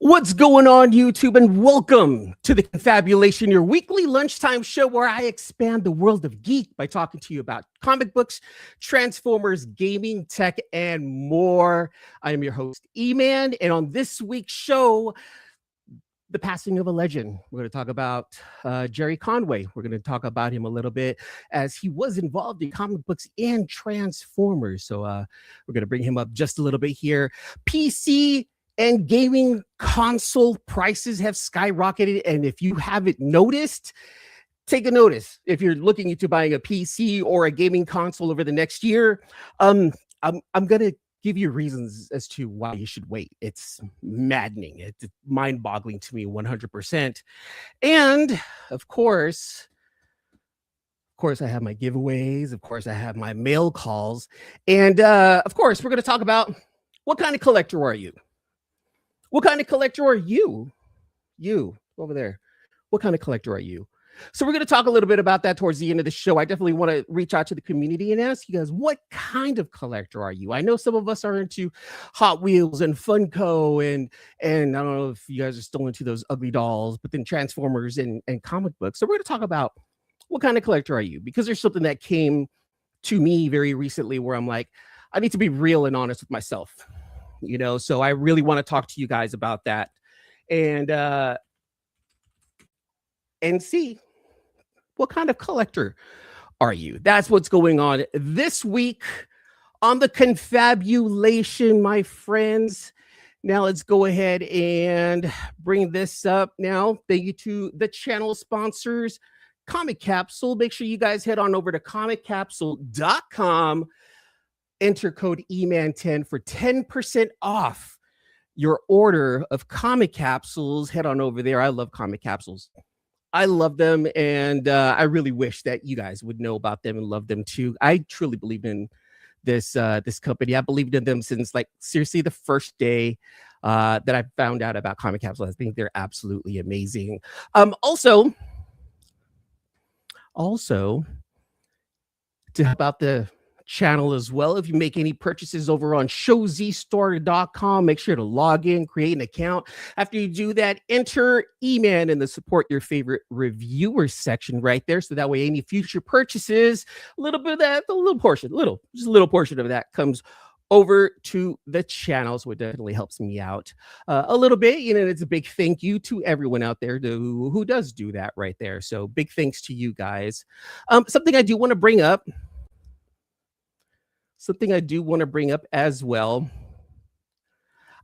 What's going on, YouTube, and welcome to the Confabulation, your weekly lunchtime show where I expand the world of geek by talking to you about comic books, Transformers, gaming, tech, and more. I am your host, E-Man, and on this week's show, the passing of a legend. We're going to talk about Jerry Conway. We're going to talk about him a little bit as he was involved in comic books and Transformers. So we're going to bring him up just a little bit here. PC and gaming console prices have skyrocketed. And if you haven't noticed, take a notice. If you're looking into buying a PC or a gaming console over the next year, I'm going to give you reasons as to why you should wait. It's maddening. It's mind-boggling to me 100%. And of course, I have my giveaways. Of course, I have my mail calls. And of course, we're going to talk about what kind of collector are you? What kind of collector are you? You over there. What kind of collector are you? So we're going to talk a little bit about that towards the end of the show. I definitely want to reach out to the community and ask you guys, what kind of collector are you? I know some of us are into Hot Wheels and Funko, and I don't know if you guys are still into those ugly dolls, but then Transformers and comic books. So we're going to talk about what kind of collector are you? Because there's something that came to me very recently where I'm like, I need to be real and honest with myself. You know, so I really want to talk to you guys about that and see what kind of collector are you? That's what's going on this week on the Confabulation, my friends. Now let's go ahead and bring this up now. Thank you to the channel sponsors, Comic Capsule. Make sure you guys head on over to comiccapsule.com. Enter code EMAN10 for 10% off your order of comic capsules. Head on over there. I love comic capsules. I love them, and I really wish that you guys would know about them and love them too. I truly believe in this company. I believed in them since, like, seriously, the first day that I found out about comic capsules. I think they're absolutely amazing. Also, to help out the channel as well, if you make any purchases over on showzstore.com, make sure to log in, create an account. After you do that, enter E-Man in the support your favorite reviewer section right there, so that way any future purchases, a little bit of that, just a little portion of that comes over to the channel. So it definitely helps me out a little bit. You know, it's a big thank you to everyone out there who does do that right there. So big thanks to you guys. Something I do want to bring up as well.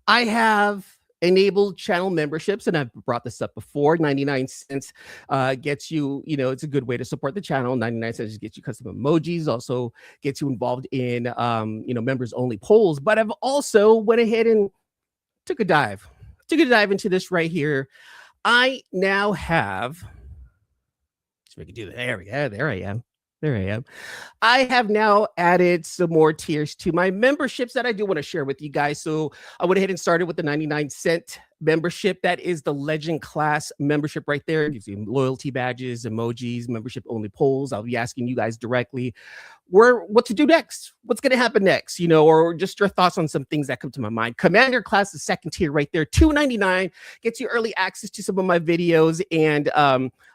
I have enabled channel memberships, and I've brought this up before. 99 cents gets you, it's a good way to support the channel. 99 cents gets you custom emojis, also gets you involved in, members only polls. But I've also went ahead and took a dive into this right here. I now have, so we can do that. There I am. I have now added some more tiers to my memberships that I do want to share with you guys. So I went ahead and started with the 99-cent membership. That is the Legend Class membership right there. It gives you loyalty badges, emojis, membership only polls. I'll be asking you guys directly what to do next, what's going to happen next, or just your thoughts on some things that come to my mind. Commander Class, the second tier right there, $2.99, gets you early access to some of my videos, and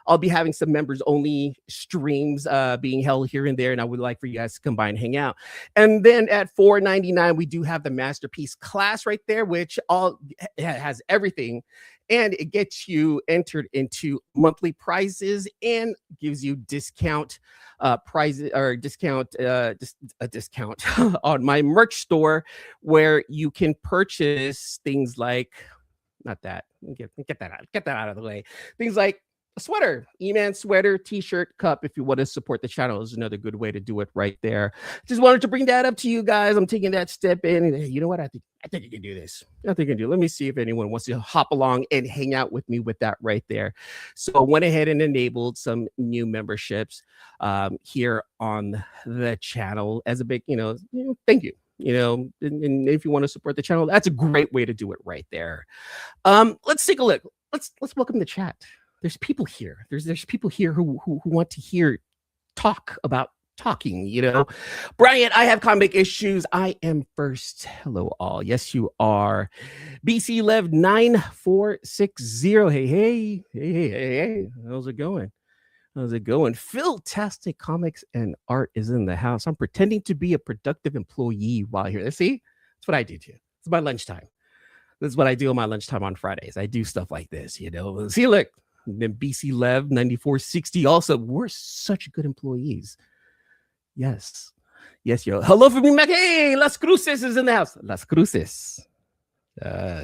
I'll be having some members only streams being held here and there, and I would like for you guys to come by and hang out. And then at $4.99, we do have the Masterpiece Class right there, which has everything, and it gets you entered into monthly prizes and gives you discount prizes, or discount a discount on my merch store, where you can purchase things like, not that, get that out of the way, things like a sweater, E-Man sweater, t-shirt, cup. If you want to support the channel, is another good way to do it right there. Just wanted to bring that up to you guys. I'm taking that step in, and you know what? I think you can do this. I think you can do it. Let me see if anyone wants to hop along and hang out with me with that right there. So I went ahead and enabled some new memberships here on the channel as a big, thank you. And if you want to support the channel, that's a great way to do it right there. Let's take a look. Let's welcome the chat. There's people here. There's people here who want to talk about talking, you know. Brian, I have comic issues. I am first. Hello, all. Yes, you are. BC Lev 9460. Hey, hey, hey, hey, hey, hey. How's it going? How's it going? Philtastic Comics and Art is in the house. I'm pretending to be a productive employee while here. See, that's what I do too. It's my lunchtime. This is what I do on my lunchtime on Fridays. I do stuff like this, you know. See, look, then BC Lev 9460. Also, we're such good employees. Yes. Yes, yo. Hello from me, Mac. Hey, Las Cruces is in the house. Las Cruces.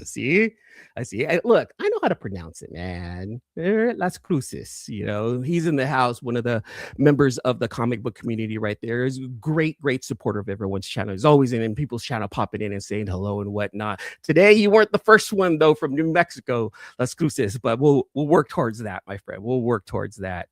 See? I see. Look, I know how to pronounce it, man. Las Cruces. You know, he's in the house, one of the members of the comic book community right there. Is a great, great supporter of everyone's channel. He's always in people's channel, popping in and saying hello and whatnot. Today, you weren't the first one, though, from New Mexico, Las Cruces, but we'll work towards that, my friend. We'll work towards that.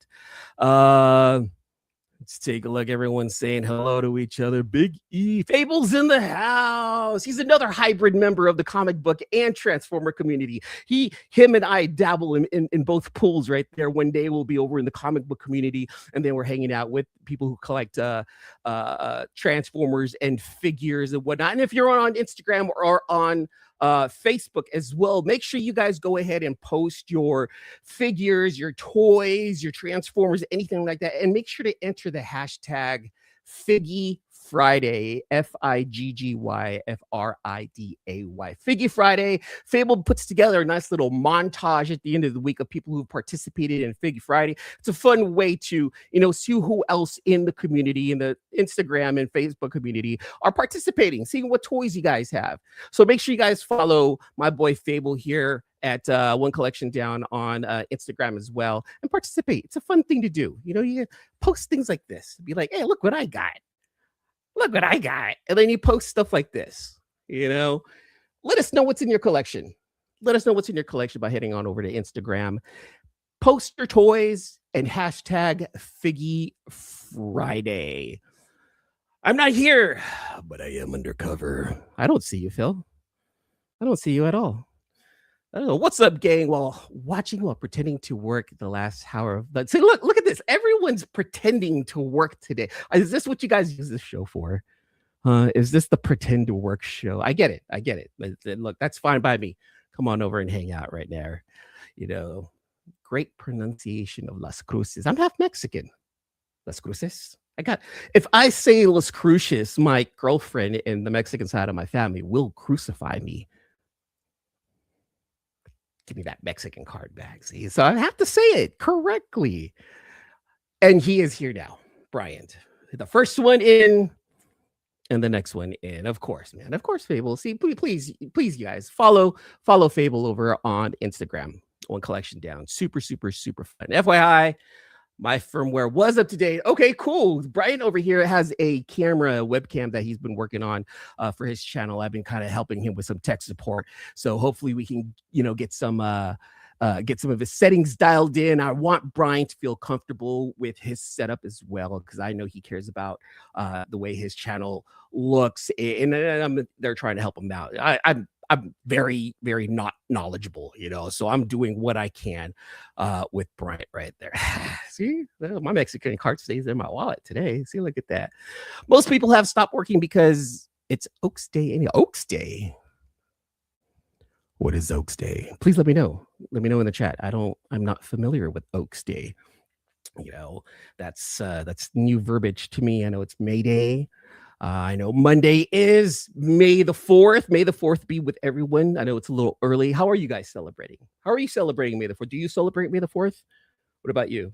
Let's take a look. Everyone's saying hello to each other. Big E. Fable's in the house. He's another hybrid member of the comic book and Transformer community. Him and I dabble in both pools right there. One day we'll be over in the comic book community, and then we're hanging out with people who collect Transformers and figures and whatnot. And if you're on Instagram or on Facebook as well, make sure you guys go ahead and post your figures, your toys, your Transformers, anything like that, and make sure to enter the hashtag Figgy Friday, Figgy Friday. Figgy Friday. Fable puts together a nice little montage at the end of the week of people who participated in Figgy Friday. It's a fun way to, you know, see who else in the community, in the Instagram and Facebook community, are participating, seeing what toys you guys have. So make sure you guys follow my boy Fable here at One Collection Down on Instagram as well, and participate. It's a fun thing to do. You know, you post things like this. Be like, hey, look what I got. Look what I got. And then you post stuff like this, you know. Let us know what's in your collection. Let us know what's in your collection by heading on over to Instagram. Post your toys and hashtag Figgy Friday. I'm not here, but I am undercover. I don't see you, Phil. I don't see you at all. I don't know. What's up, gang? While pretending to work the last hour. But see, look at this. Everyone's pretending to work today. Is this what you guys use this show for? Is this the pretend to work show? I get it. Look, that's fine by me. Come on over and hang out right there. You know, great pronunciation of Las Cruces. I'm half Mexican. Las Cruces. If I say Las Cruces, my girlfriend in the Mexican side of my family will crucify me. Give me that Mexican card back. See, so I have to say it correctly. And he is here now, Brian. The first one in, and the next one in. Of course, man. Of course, Fable. See, please, you guys follow Fable over on Instagram. One Collection Down. Super, super, super fun. FYI, my firmware was up to date. Okay, cool. Brian over here has a webcam that he's been working on for his channel. I've been kind of helping him with some tech support. So hopefully we can, you know, get some of his settings dialed in. I want Brian to feel comfortable with his setup as well, because I know he cares about the way his channel looks, and they're trying to help him out. I'm very, very not knowledgeable, you know, so I'm doing what I can with Bryant right there. See, my Mexican card stays in my wallet today. See, look at that. Most people have stopped working because it's Oaks Day. Oaks Day. What is Oaks Day? Please let me know. Let me know in the chat. I'm not familiar with Oaks Day. You know, that's new verbiage to me. I know it's May Day. I know Monday is May the 4th. May the 4th be with everyone. I know it's a little early. How are you guys celebrating? How are you celebrating May the 4th? Do you celebrate May the 4th? What about you?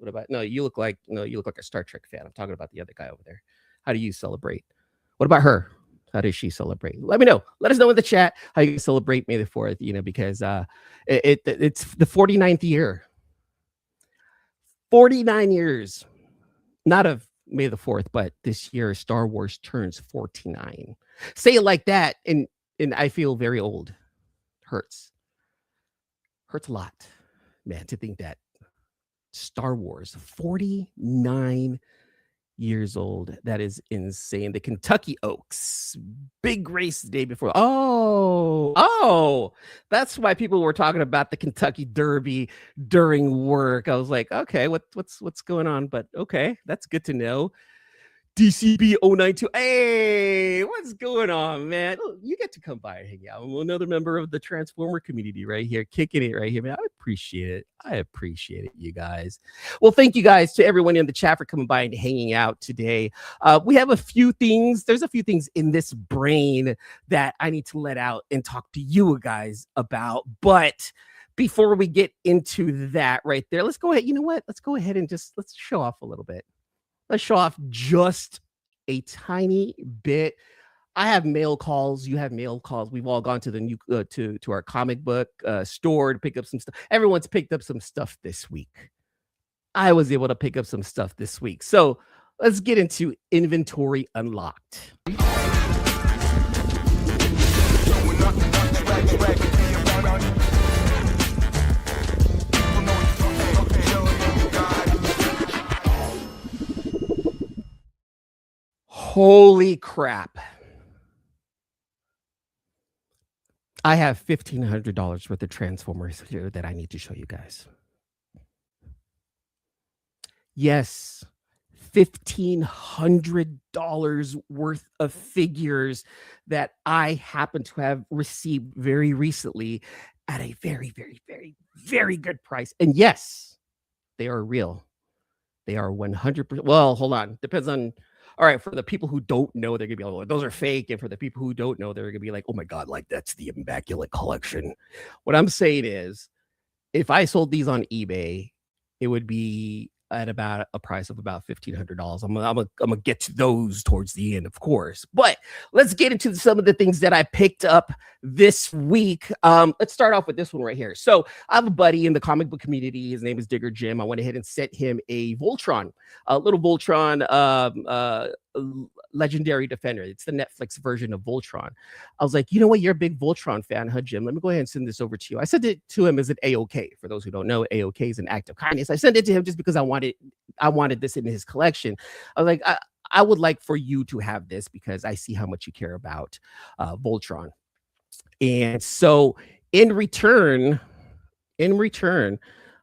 You look like a Star Trek fan. I'm talking about the other guy over there. How do you celebrate? What about her? How does she celebrate? Let me know. Let us know in the chat how you celebrate May the 4th, you know, because it's the 49th year. 49 years. Not of May the 4th, but this year Star Wars turns 49. Say it like that, and I feel very old. Hurts a lot, man, to think that Star Wars 49 years old. That is insane. The Kentucky Oaks, big race the day before. Oh, that's why people were talking about the Kentucky Derby during work. I was like, okay, what's going on? But okay, that's good to know. DCB092. Hey, what's going on, man? Oh, you get to come by and hang out. I'm another member of the Transformer community right here, kicking it right here, man. I appreciate it. I appreciate it, you guys. Well, thank you guys to everyone in the chat for coming by and hanging out today. We have a few things. There's a few things in this brain that I need to let out and talk to you guys about. But before we get into that right there, let's go ahead. You know what? Let's go ahead and let's show off a little bit. Let's show off just a tiny bit. I have mail calls. You have mail calls. We've all gone to the new to our comic book store to pick up some stuff. Everyone's picked up some stuff this week. I was able to pick up some stuff this week. So let's get into inventory unlocked. Holy crap. I have $1,500 worth of Transformers here that I need to show you guys. Yes, $1,500 worth of figures that I happen to have received very recently at a very, very, very, very good price. And yes, they are real. They are 100%. Well, hold on. Depends on. All right, for the people who don't know, they're gonna be like, those are fake. And for the people who don't know, they're gonna be like, oh my God, like that's the immaculate collection. What I'm saying is, if I sold these on eBay, it would be at about a price of about $1,500. I'm gonna get to those towards the end, of course. But let's get into some of the things that I picked up this week. Let's start off with this one right here. So I have a buddy in the comic book community. His name is Digger Jim. I went ahead and sent him a Voltron, a little Voltron legendary defender. It's the Netflix version of Voltron. I was like, you know what? You're a big Voltron fan, huh, Jim? Let me go ahead and send this over to you. I sent it to him as an AOK. For those who don't know, AOK is an act of kindness. I sent it to him just because I wanted this in his collection. I was like, I would like for you to have this because I see how much you care about Voltron. And so in return,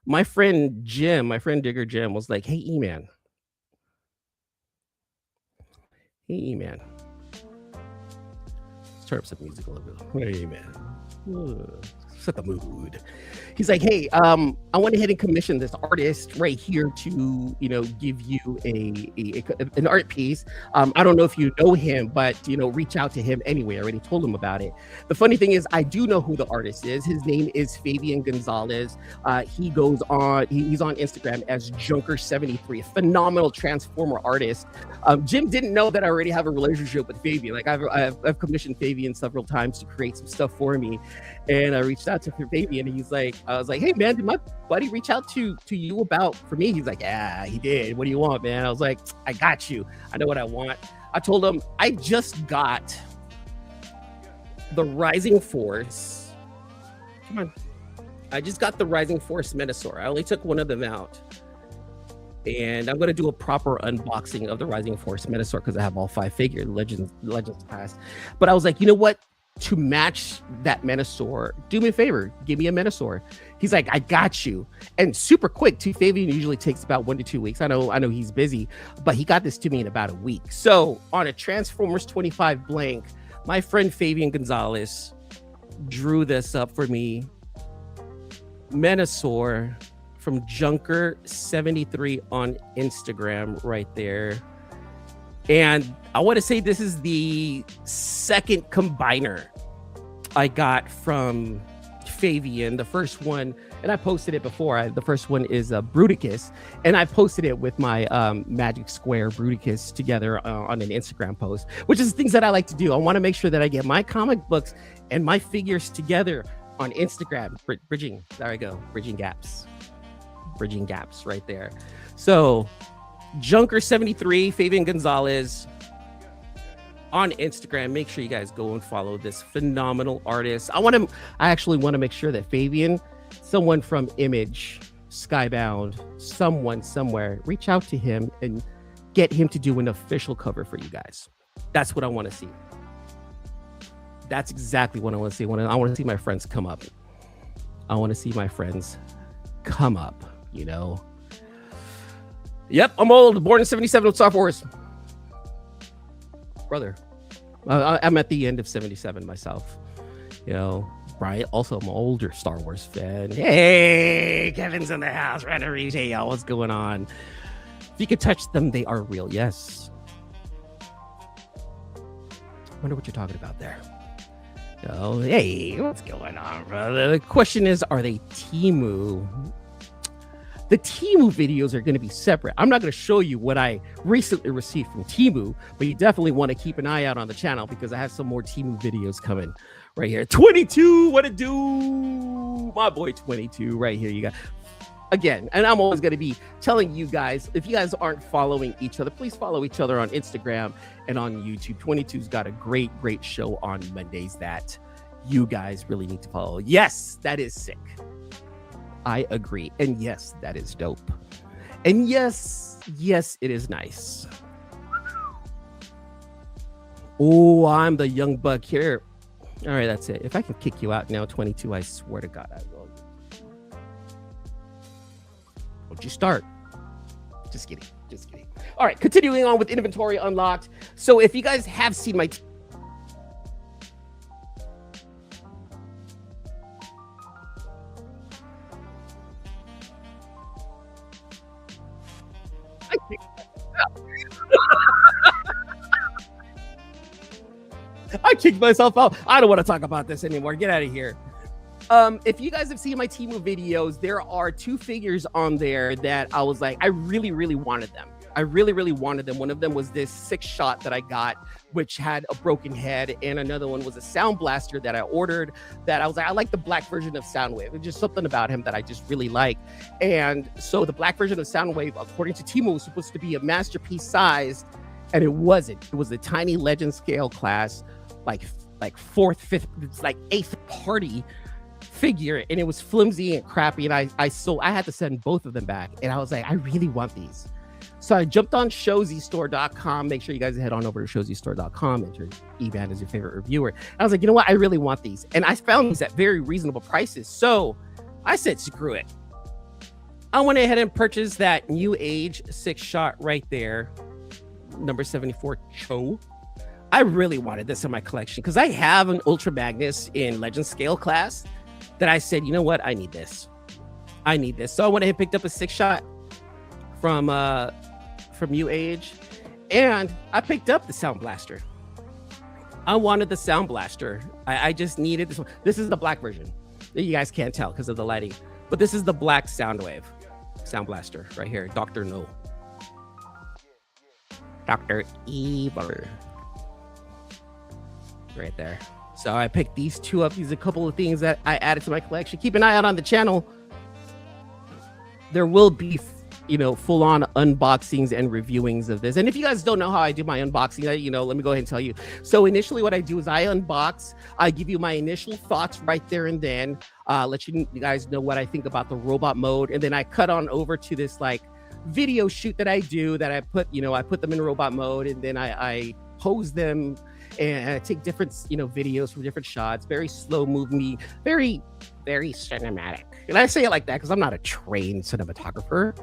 my friend Digger Jim was like, hey, E-Man. Let's turn up some music a little bit. Hey, man. Set the mood. He's like, hey, I went ahead and commissioned this artist right here to, give you an art piece. I don't know if you know him, but, reach out to him anyway. I already told him about it. The funny thing is, I do know who the artist is. His name is Fabian Gonzalez. He goes on, he's on Instagram as Junker73, a phenomenal Transformer artist. Jim didn't know that I already have a relationship with Fabian. Like I've commissioned Fabian several times to create some stuff for me. And I reached out to Fabian and I was like, hey man, did my buddy reach out to you for me? He's like, yeah, he did. What do you want, man? I was like, I got you. I know what I want. I told him I just got the Rising Force. Come on. I just got the Rising Force Menasor. I only took one of them out. And I'm going to do a proper unboxing of the Rising Force Menasor because I have all 5 figures, Legends Pass. But I was like, you know what? To match that Menasor, do me a favor, give me a Menasor. He's like, I got you. And super quick too. Fabian usually takes about 1 to 2 weeks. I know he's busy, but he got this to me in about a week. So on a Transformers 25 blank, my friend Fabian Gonzalez drew this up for me. Menasor from Junker73 on Instagram right there. And I want to say this is the second combiner I got from Fabian. The first one, and I posted it before. The first one is Bruticus, and I posted it with my Magic Square Bruticus together on an Instagram post, which is things that I like to do. I want to make sure that I get my comic books and my figures together on Instagram. Bridging, there I go. Bridging gaps right there. So Junker73, Fabian Gonzalez on Instagram. Make sure you guys go and follow this phenomenal artist. I actually want to make sure that Fabian, someone from Image, Skybound, someone somewhere, reach out to him and get him to do an official cover for you guys. That's what I want to see. That's exactly what I want to see. I want to see my friends come up. Yep, I'm old. Born in 77 with Star Wars. brother. I'm at the end of 77 myself. You know, right? Also, I'm an older Star Wars fan. Hey, Kevin's in the house. Ready? Hey, y'all, what's going on? If you could touch them, they are real. Yes. Wonder what you're talking about there. Oh, hey, what's going on, brother? The question is, are they Temu? The Temu videos are going to be separate. I'm not going to show you what I recently received from Temu, but you definitely want to keep an eye out on the channel because I have some more Temu videos coming right here. 22, what it do? My boy 22 right here. You got, again, and I'm always going to be telling you guys, if you guys aren't following each other, please follow each other on Instagram and on YouTube. 22's got a great show on Mondays that you guys really need to follow. Yes, that is sick. I agree. And yes, that is dope. And yes, it is nice. Oh, I'm the young buck here. All right, that's it. If I can kick you out now, 22, I swear to God, I will. What'd you start? Just kidding. All right, continuing on with inventory unlocked. So if you guys have seen my I kicked myself out. I don't want to talk about this anymore. Get out of here. If you guys have seen my Temu videos, there are 2 figures on there that I was like, I really wanted them. I really wanted them. One of them was this 6-shot that I got, which had a broken head, and another one was a Sound Blaster that I ordered that I was like, I like the black version of Soundwave. There's just something about him that I just really like. And so the black version of Soundwave, according to Temu, was supposed to be a masterpiece size, and it wasn't. It was a tiny legend scale class, like 4th, 5th, it's like 8th party figure, and it was flimsy and crappy, and I had to send both of them back, and I was like, I really want these. So I jumped on ShowZstore.com. Make sure you guys head on over to ShowZstore.com, enter Evan as your favorite reviewer. And I was like, you know what? I really want these. And I found these at very reasonable prices. So I said, screw it. I went ahead and purchased that NewAge 6-shot right there, number 74 Cho. I really wanted this in my collection because I have an Ultra Magnus in Legend Scale class that I said, you know what? I need this. So I went ahead and picked up a 6-shot from NewAge, and I picked up the Sound Blaster. I wanted the Sound Blaster. I just needed this one. This is the black version. You guys can't tell because of the lighting, but this is the black Sound Blaster right here. Dr. No. Dr. Evil. Right there. So I picked these 2 up. These are a couple of things that I added to my collection. Keep an eye out on the channel. There will be full-on unboxings and reviewings of this. And if you guys don't know how I do my unboxing, let me go ahead and tell you. So initially what I do is I unbox, I give you my initial thoughts right there and then, let you guys know what I think about the robot mode. And then I cut on over to this like video shoot that I do that I put them in robot mode, and then I pose them and I take different, videos from different shots, very slow movie, very cinematic. And I say it like that because I'm not a trained cinematographer.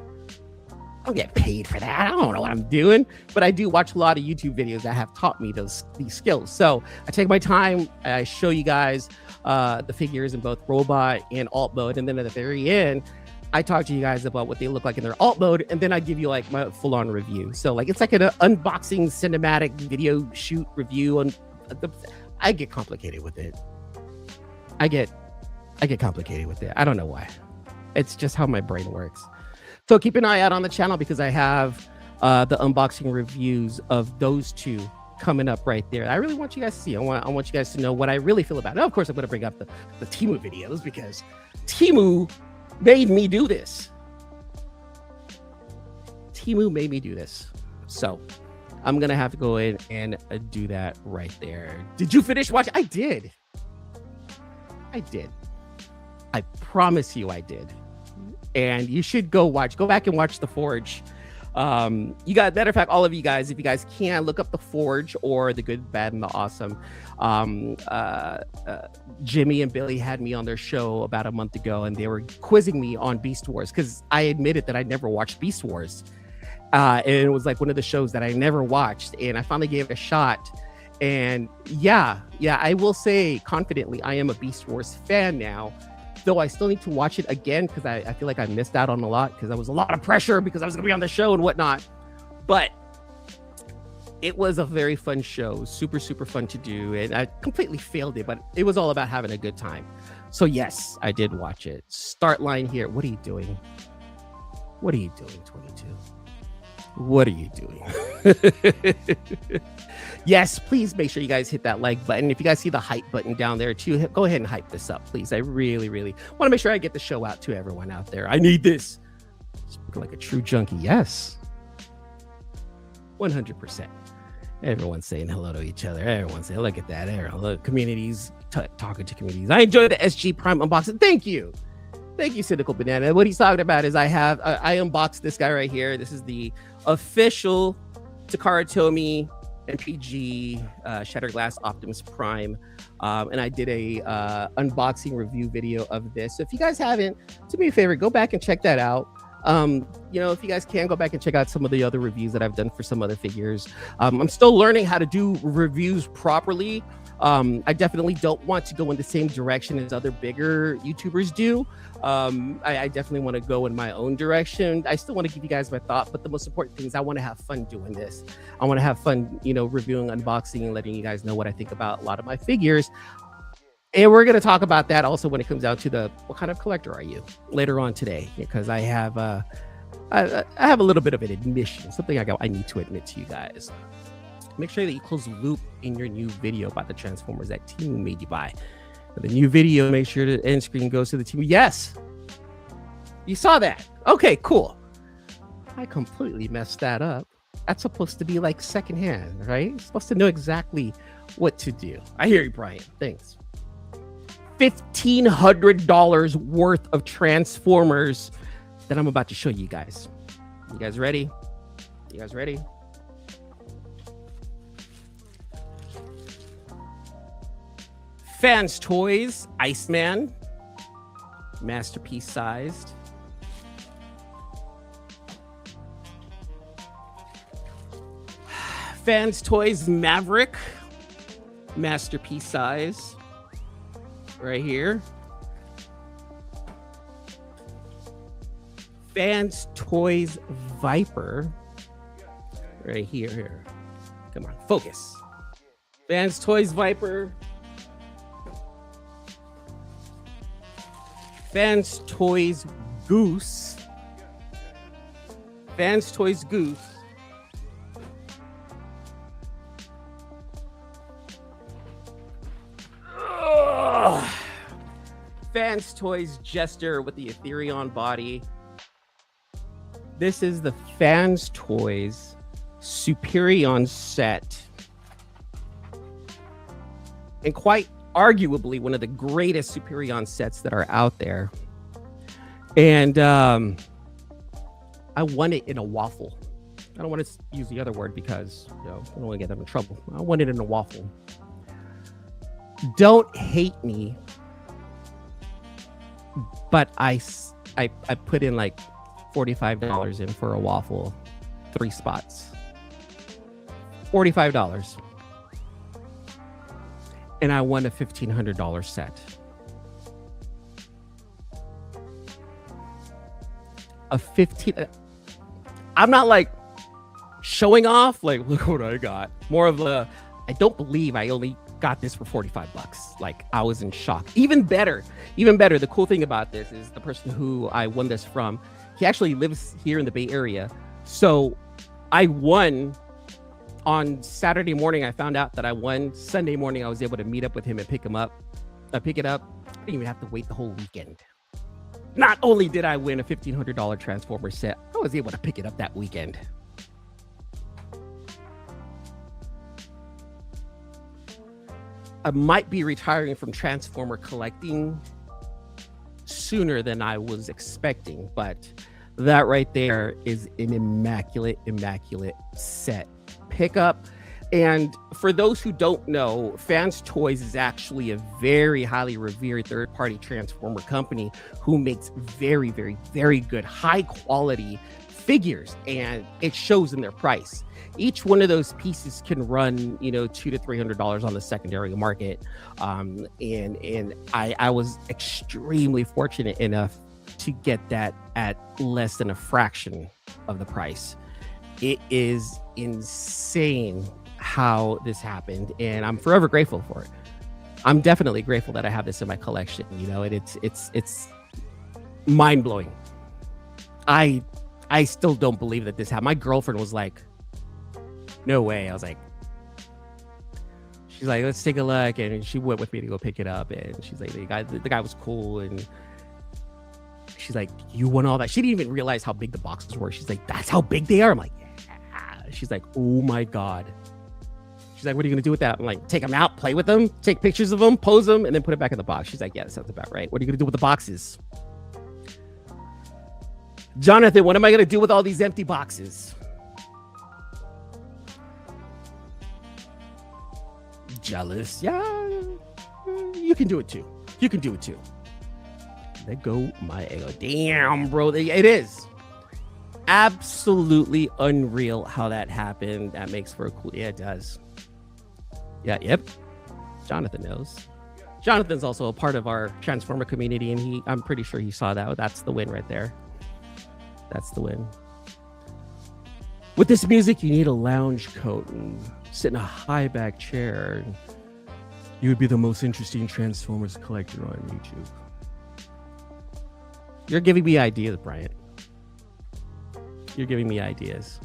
I don't get paid for that. I don't know what I'm doing, but I do watch a lot of YouTube videos that have taught me these skills. So I take my time. I show you guys the figures in both robot and alt mode, and then at the very end, I talk to you guys about what they look like in their alt mode, and then I give you like my full-on review. So like it's like an unboxing cinematic video shoot review, and I get complicated with it. I get complicated with it. I don't know why. It's just how my brain works. So keep an eye out on the channel because I have the unboxing reviews of those 2 coming up right there. I really want you guys to see. I want you guys to know what I really feel about it. Now, of course, I'm going to bring up the Temu videos because Temu made me do this. So I'm going to have to go in and do that right there. Did you finish watching? I did. I promise you I did. And you should go back and watch The Forge. Matter of fact, all of you guys, if you guys can, look up The Forge or The Good, Bad, and the Awesome. Jimmy and Billy had me on their show about a month ago, and they were quizzing me on Beast Wars because I admitted that I never watched Beast Wars. And it was like one of the shows that I never watched, and I finally gave it a shot. And yeah, I will say confidently, I am a Beast Wars fan now, though I still need to watch it again because I feel like I missed out on a lot because there was a lot of pressure because I was gonna be on the show and whatnot. But it was a very fun show, super fun to do, and I completely failed it, but it was all about having a good time. So yes, I did watch it. Start line here. What are you doing? What are you doing, 22? What are you doing? Yes, please make sure you guys hit that like button. If you guys see the hype button down there too, go ahead and hype this up, please. I really want to make sure I get the show out to everyone out there. I need this. Speaking like a true junkie. Yes. 100%. Everyone's saying hello to each other. Everyone's saying, look at that. Look, communities talking to communities. I enjoyed the SG Prime unboxing. Thank you, Cynical Banana. What he's talking about is I unboxed this guy right here. This is the official Takara Tomy MPG Shattered Glass Optimus Prime, and I did a unboxing review video of this. So if you guys haven't, do me a favor, go back and check that out. If you guys can, go back and check out some of the other reviews that I've done for some other figures. I'm still learning how to do reviews properly. I definitely don't want to go in the same direction as other bigger YouTubers do. I definitely want to go in my own direction. I still want to give you guys my thought, but the most important thing is I want to have fun doing this. I want to have fun, reviewing, unboxing, and letting you guys know what I think about a lot of my figures. And we're going to talk about that also when it comes down to what kind of collector are you later on today, because I have I have a little bit of an admission, something I need to admit to you guys. Make sure that you close the loop in your new video about the Transformers that Team made you buy. For the new video, make sure the end screen goes to the team. Yes, you saw that. Okay, cool. I completely messed that up. That's supposed to be like secondhand, right? You're supposed to know exactly what to do. I hear you, Brian. Thanks. $1,500 worth of Transformers that I'm about to show you guys. You guys ready? You guys ready? Fans Toys Iceman, masterpiece sized. Fans Toys Maverick, masterpiece size, right here. Fans Toys Viper, right here. Come on, focus. Fans Toys Viper. Fans Toys Goose. Fans Toys Goose. Ugh. Fans Toys Jester with the Ethereon body. This is the Fans Toys Superion set. And quite arguably one of the greatest Superion sets that are out there. And I won it in a waffle. I don't want to use the other word because I don't want to get them in trouble. I won it in a waffle. Don't hate me, but I put in like $45 in for a waffle, 3 spots. $45. And I won a $1,500 set. I'm not like showing off, like, look what I got. More of I don't believe I only got this for $45. Like, I was in shock. Even better. The cool thing about this is the person who I won this from, he actually lives here in the Bay Area. So I won on Saturday morning. I found out that I won. Sunday morning, I was able to meet up with him and pick it up. I didn't even have to wait the whole weekend. Not only did I win a $1,500 Transformer set, I was able to pick it up that weekend. I might be retiring from Transformer collecting sooner than I was expecting, but that right there is an immaculate set. Pick up. And for those who don't know, Fans Toys is actually a very highly revered third-party Transformer company who makes very good, high-quality figures, and it shows in their price. Each one of those pieces can run, $200 to $300 on the secondary market. And I was extremely fortunate enough to get that at less than a fraction of the price. It is insane how this happened, and I'm forever grateful for it. I'm definitely grateful that I have this in my collection. It's mind-blowing. I still don't believe that this happened. My girlfriend was like, no way. I was like, she's like, let's take a look. And she went with me to go pick it up. And she's like, the guy was cool. And she's like, you want all that? She didn't even realize how big the boxes were. She's like, that's how big they are? I'm like, yeah. She's like, oh my God. She's like, what are you going to do with that? I'm like, take them out, play with them, take pictures of them, pose them, and then put it back in the box. She's like, yeah, that sounds about right. What are you going to do with the boxes? Jonathan, what am I going to do with all these empty boxes? Jealous. Yeah, you can do it too. You can do it too. Let go my ego. Damn, bro. It is absolutely unreal how that happened. That makes for a cool. Yeah, it does. Yeah, yep. Jonathan knows. Jonathan's also a part of our Transformer community, and I'm pretty sure he saw that. That's the win right there. That's the win. With this music, you need a lounge coat and sit in a high back chair. You would be the most interesting Transformers collector on YouTube. You're giving me ideas, Bryant. You're giving me ideas.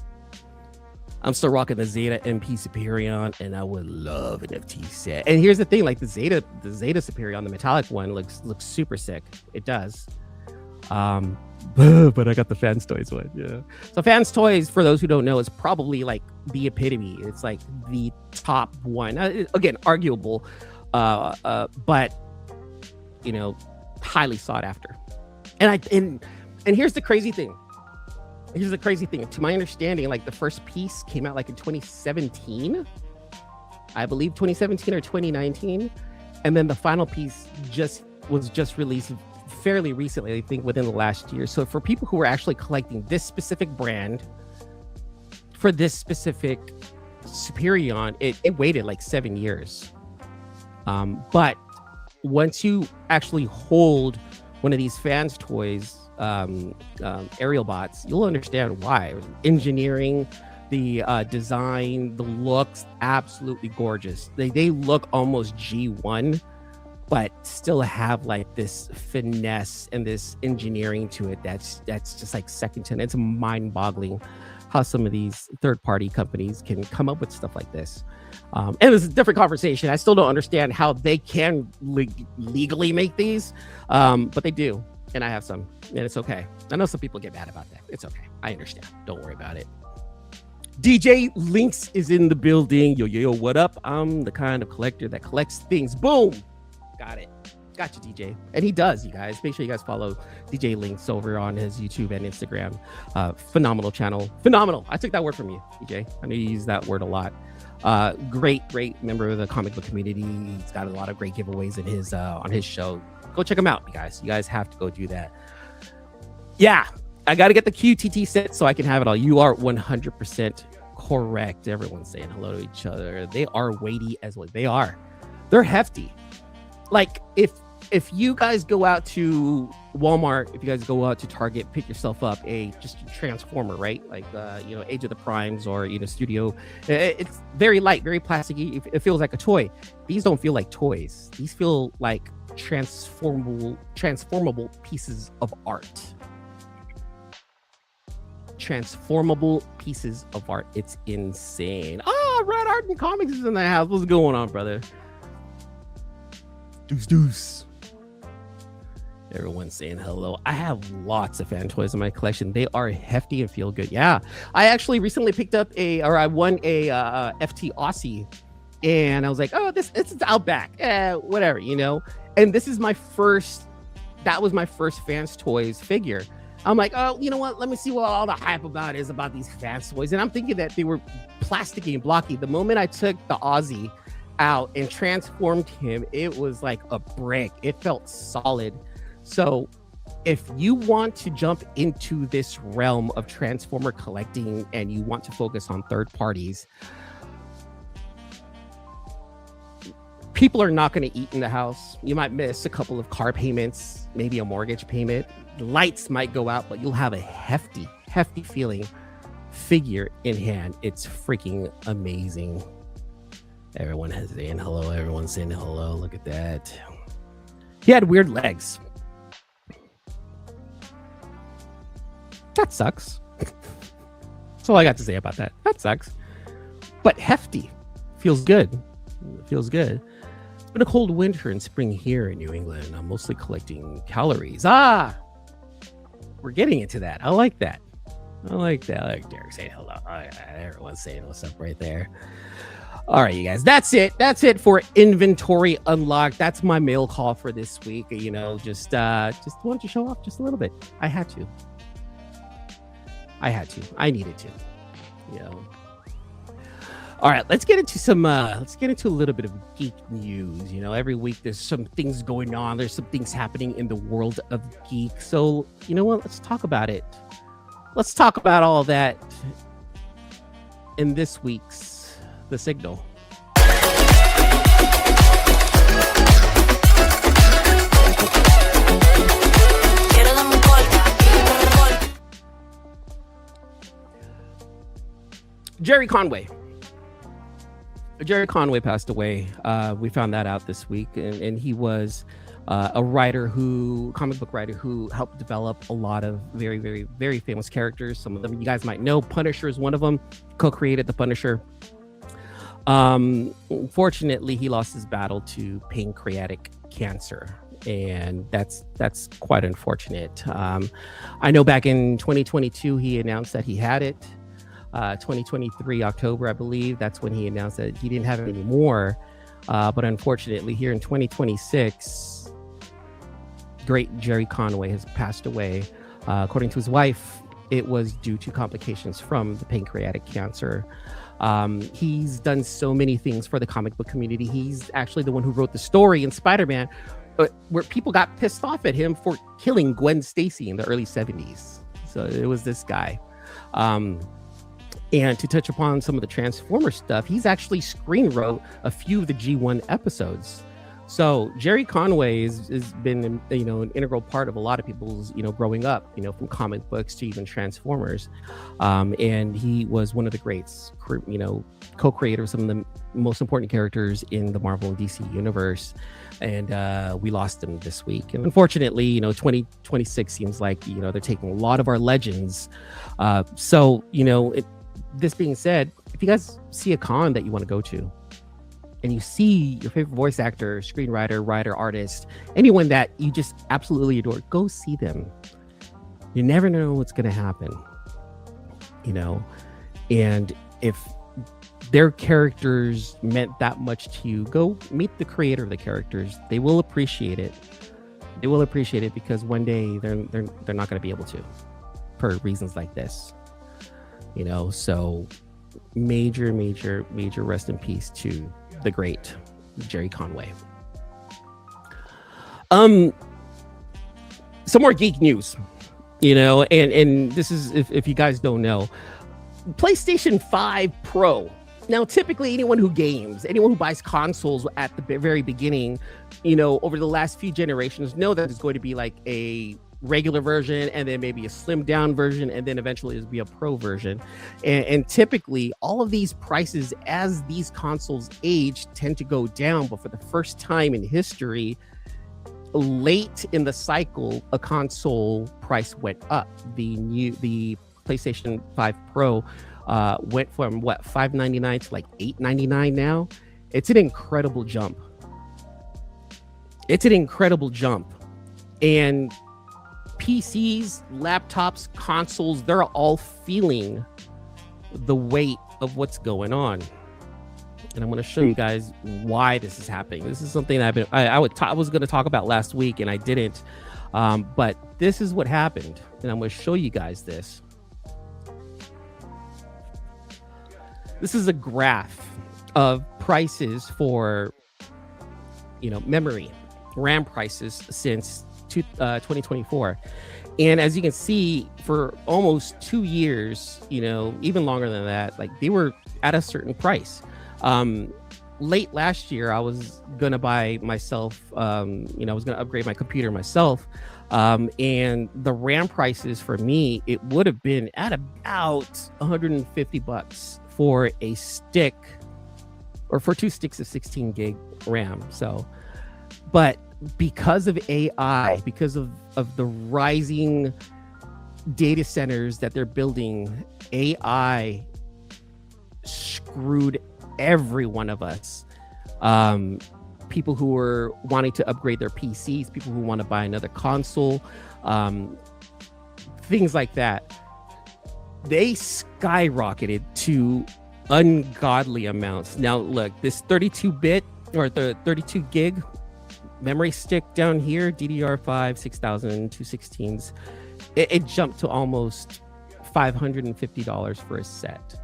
I'm still rocking the Zeta MP Superion, and I would love an FT set. And here's the thing, like the Zeta Superion, the metallic one, looks super sick. It does. But I got the Fans Toys one. Yeah. So Fans Toys, for those who don't know, is probably like the epitome. It's like the top one. Again, arguable, but highly sought after. And here's the crazy thing. Here's the crazy thing. To my understanding, like the first piece came out like in 2017. I believe 2017 or 2019. And then the final piece was released fairly recently, I think within the last year. So for people who are actually collecting this specific brand for this specific Superion, it waited like 7 years. But once you actually hold one of these Fans Toys, Aerialbots, you'll understand why. Engineering, the design, the looks, absolutely gorgeous. They look almost G1, but still have like this finesse and this engineering to it that's just like second to none. It's mind-boggling how some of these third-party companies can come up with stuff like this. And it's a different conversation. I still don't understand how they can legally make these, but they do. And I have some, and it's okay. I know some people get mad about that. It's okay. I understand. Don't worry about it. DJ Lynx is in the building. Yo, what up? I'm the kind of collector that collects things. Boom. Got it. Got you, DJ. And he does, you guys. Make sure you guys follow DJ Lynx over on his YouTube and Instagram. Phenomenal channel. Phenomenal. I took that word from you, DJ. I know you use that word a lot. Great member of the comic book community. He's got a lot of great giveaways in his on his show. Go check him out, you guys. You guys have to go do that. Yeah, I got to get the QTT set so I can have it all. You are 100% correct. Everyone's saying hello to each other. They are weighty as well. They are. They're hefty. Like if you guys go out to Walmart, if you guys go out to Target, pick yourself up just a Transformer, right? Like Age of the Primes or Studio. It's very light, very plasticky. It feels like a toy. These don't feel like toys. These feel like transformable pieces of art. Transformable pieces of art. It's insane. Red Art and Comics is in the house. What's going on, brother? Deuce. Everyone's saying hello. I have lots of fan toys in my collection. They are hefty and feel good. Yeah, I actually recently picked up I won a FT Aussie, and I was like, oh, it's Outback, whatever, And this is my first. That was my first Fans Toys figure. I'm like, oh, you know what? Let me see what all the hype about is about these Fans Toys, and I'm thinking that they were plasticky and blocky. The moment I took the Aussie out and transformed him, it was like a brick. It felt solid. So if you want to jump into this realm of Transformer collecting and you want to focus on third parties, people are not going to eat in the house. You might miss a couple of car payments, maybe a mortgage payment. Lights might go out, but you'll have a hefty feeling figure in hand. It's freaking amazing. Everyone has saying hello. Everyone's saying hello. Look at that. He had weird legs. That sucks. That's all I got to say about that. That sucks. But hefty. Feels good. Feels good. It's been a cold winter and spring here in New England. I'm mostly collecting calories. We're getting into that. I like that. I like Derek saying hello. Everyone's saying what's up right there. All right, you guys. That's it. That's it for Inventory Unlocked. That's my mail call for this week. You know, just wanted to show off just a little bit. I had to. I needed to. You know. All right, let's get into a little bit of geek news. You know, every week there's some things going on. There's some things happening in the world of geek. So, you know what? Let's talk about it. Let's talk about all that in this week's The Signal. Jerry Conway passed away. We found that out this week, and he was a comic book writer who helped develop a lot of very, very, very famous characters. Some of them you guys might know. Punisher is one of them. Co-created the Punisher. Unfortunately, he lost his battle to pancreatic cancer, and that's quite unfortunate. I know back in 2022 he announced that he had it. 2023 October, I believe, that's when he announced that he didn't have it anymore. But unfortunately, here in 2026, great Jerry Conway has passed away. According to his wife, it was due to complications from the pancreatic cancer. He's done so many things for the comic book community. He's actually the one who wrote the story in Spider-Man, where people got pissed off at him for killing Gwen Stacy in the early 70s. So it was this guy. And to touch upon some of the Transformer stuff, he's actually screen wrote a few of the G1 episodes. So Jerry Conway has been, you know, an integral part of a lot of people's, you know, growing up, you know, from comic books to even Transformers. And he was one of the greats, you know, co-creator of some of the most important characters in the Marvel and DC universe. And we lost him this week. And unfortunately, you know, 2026 seems like, you know, they're taking a lot of our legends. So, you know, this being said, if you guys see a con that you want to go to and you see your favorite voice actor, screenwriter, writer, artist, anyone that you just absolutely adore, go see them. You never know what's going to happen, you know, and if their characters meant that much to you, go meet the creator of the characters. They will appreciate it. They will appreciate it because one day they're not going to be able to, for reasons like this. You know, so major rest in peace to the great Jerry Conway. Some more geek news, you know, and this is, if you guys don't know, PlayStation 5 Pro. Now, typically anyone who games, anyone who buys consoles at the very beginning, you know, over the last few generations know that it's going to be like a regular version and then maybe a slimmed down version and then eventually it'll be a pro version, and typically all of these prices as these consoles age tend to go down. But for the first time in history, late in the cycle, a console price went up. The PlayStation 5 Pro went from what, $599 to like $899 now. It's an incredible jump. And PCs, laptops, consoles, they're all feeling the weight of what's going on. And I'm going to show you guys why this is happening. This is something I was going to talk about last week and I didn't. But this is what happened. And I'm going to show you guys this. This is a graph of prices for, you know, memory, RAM prices since 2024. And as you can see, for almost 2 years, even longer than that, like they were at a certain price. Late last year, I was gonna buy myself, I was gonna upgrade my computer myself. And the RAM prices for me, it would have been at about $150 for a stick, or for 2 sticks of 16 gig RAM. So, but because of AI, because of the rising data centers that they're building, AI screwed every one of us. People who are wanting to upgrade their PCs, people who want to buy another console, things like that. They skyrocketed to ungodly amounts. Now, look, this 32-bit or the 32 gig memory stick down here, DDR5 6000 216s, it jumped to almost $550 for a set.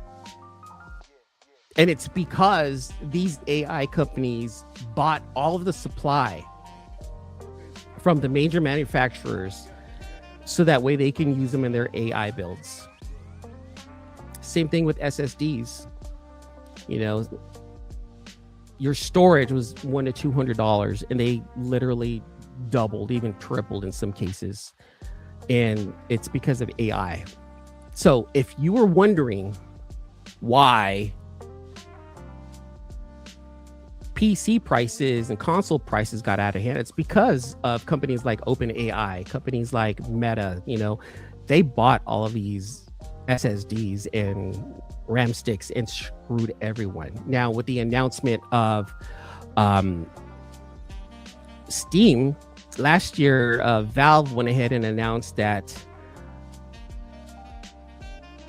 And it's because these AI companies bought all of the supply from the major manufacturers so that way they can use them in their AI builds. Same thing with SSDs. Your storage was $100 to $200, and they literally doubled, even tripled in some cases. And it's because of AI. So if you were wondering why PC prices and console prices got out of hand, it's because of companies like OpenAI, companies like Meta. They bought all of these SSDs and RAM sticks and screwed everyone. Now, with the announcement of Steam last year, Valve went ahead and announced that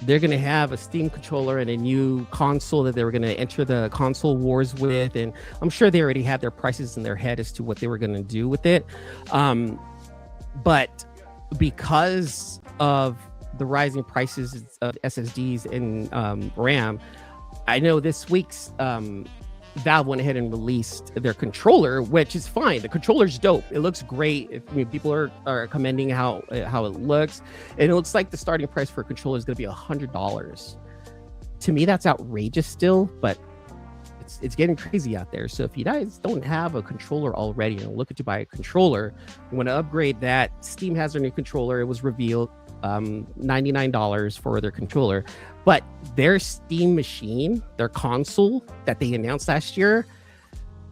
they're going to have a Steam controller and a new console that they were going to enter the console wars with. And I'm sure they already had their prices in their head as to what they were going to do with it. But because of the rising prices of SSDs and RAM, I know this week's Valve went ahead and released their controller, which is fine. The controller's dope. It looks great. People are commending how it looks, and it looks like the starting price for a controller is going to be $100. To me, that's outrageous still, but it's getting crazy out there. So if you guys don't have a controller already and looking to buy a controller, you want to upgrade that. Steam has their new controller. It was revealed, $99 for their controller. But their Steam machine, their console that they announced last year,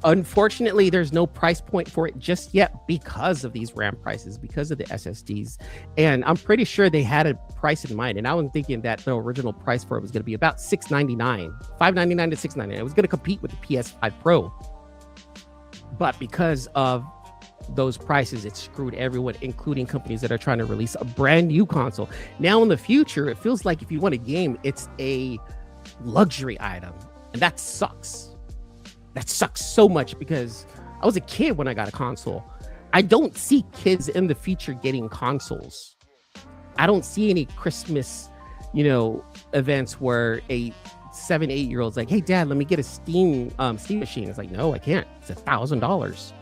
unfortunately, there's no price point for it just yet because of these RAM prices, because of the SSDs. And I'm pretty sure they had a price in mind. And I was thinking that the original price for it was going to be about $699, $599 to $699. It was going to compete with the PS5 Pro. But because of those prices, it screwed everyone, including companies that are trying to release a brand new console. Now in the future, it feels like if you want a game, it's a luxury item, and that sucks. That sucks so much, because I was a kid when I got a console. I don't see kids in the future getting consoles. I don't see any Christmas, events where a 7-8-year-old's like, "Hey Dad, let me get a Steam machine." It's like, no, I can't. It's $1,000.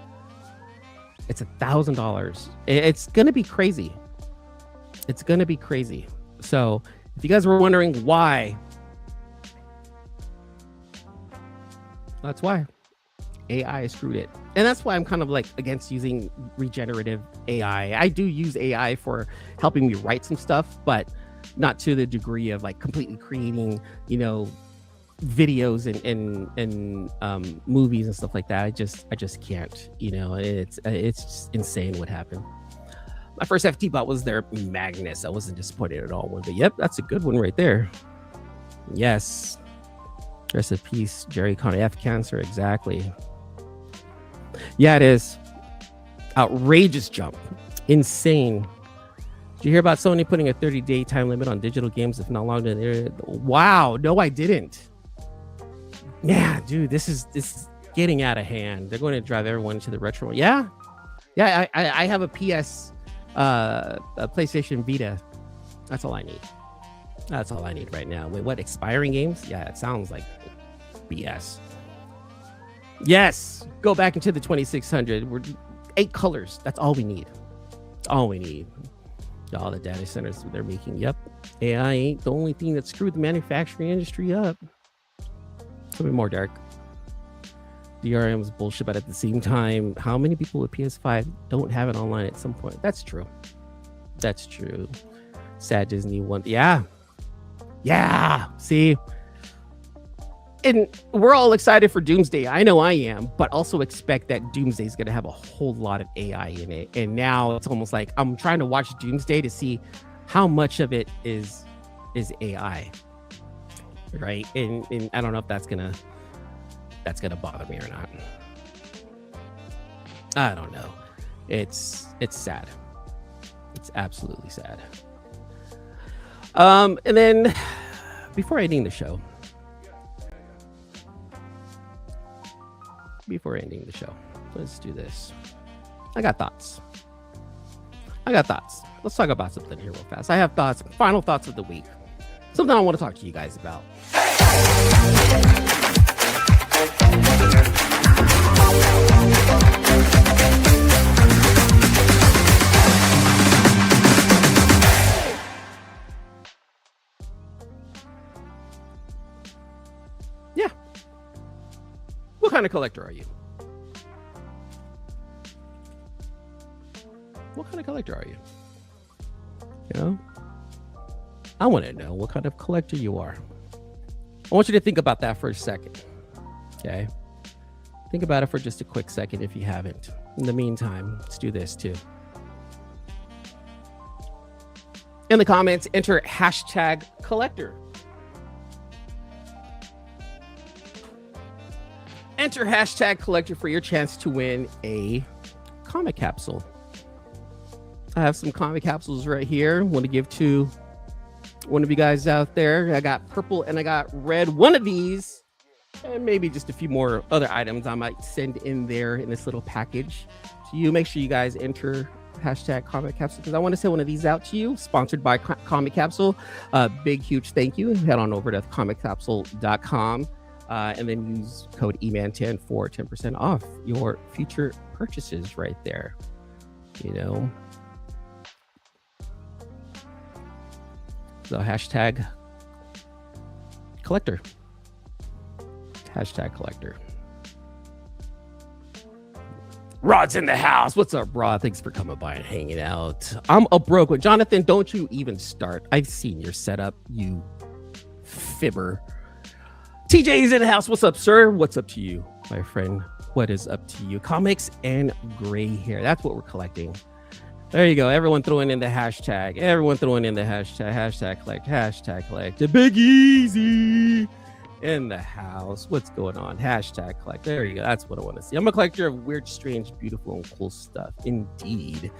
It's $1,000. It's gonna be crazy. It's gonna be crazy. So if you guys were wondering why, that's why AI screwed it. And that's why I'm kind of like against using regenerative AI. I do use AI for helping me write some stuff, but not to the degree of like completely creating, videos and movies and stuff like that. I just can't. It's just insane what happened. My first FT bot was their Magnus. I wasn't disappointed at all. But yep, that's a good one right there. Yes. Rest in peace, Jerry Conway. F cancer, exactly. Yeah, it is. Outrageous jump. Insane. Did you hear about Sony putting a 30-day time limit on digital games if not logged in? Wow, no, I didn't. Yeah, dude, this is getting out of hand. They're going to drive everyone to the retro. Yeah. I have a PlayStation Vita. That's all I need. That's all I need right now. Wait, what? Expiring games? Yeah, it sounds like BS. Yes, go back into the 2600. We're 8 colors. That's all we need. All we need. All the data centers they're making. Yep. AI ain't the only thing that screwed the manufacturing industry up. Tell me more, Derek. DRM is bullshit, but at the same time, how many people with PS5 don't have it online at some point? That's true. That's true. Sad Disney one. Yeah. See? And we're all excited for Doomsday. I know I am, but also expect that Doomsday is going to have a whole lot of AI in it. And now it's almost like I'm trying to watch Doomsday to see how much of it is AI, right? And I don't know if that's gonna bother me or not. I don't know. It's sad. It's absolutely sad. And then before ending the show. Let's do this. I got thoughts. Let's talk about something here real fast. I have thoughts, final thoughts of the week. Something I want to talk to you guys about. Yeah. What kind of collector are you? What kind of collector are you? You know? I want to know what kind of collector you are. I want you to think about that for a second. Okay? Think about it for just a quick second if you haven't. In the meantime, let's do this too. In the comments, enter hashtag collector. Enter hashtag collector for your chance to win a comic capsule. I have some comic capsules right here. Want to give to one of you guys out there. I got purple and I got red. One of these, and maybe just a few more other items I might send in there in this little package to you. Make sure you guys enter hashtag comic capsule because I want to send one of these out to you. Sponsored by Comic Capsule. Big, huge thank you. Head on over to comiccapsule.com and then use code EMAN10 for 10% off your future purchases right there. You know. So hashtag collector. Hashtag collector. Rod's in the house. What's up, Rod? Thanks for coming by and hanging out. I'm a broke one. Jonathan, don't you even start. I've seen your setup, you fibber. TJ's in the house. What's up, sir? What's up to you, my friend? What is up to you? Comics and gray hair. That's what we're collecting. There you go. Everyone throwing in the hashtag. Hashtag collect. Hashtag collect. The Big Easy in the house. What's going on? Hashtag collect. There you go. That's what I want to see. I'm a collector of weird, strange, beautiful, and cool stuff. Indeed.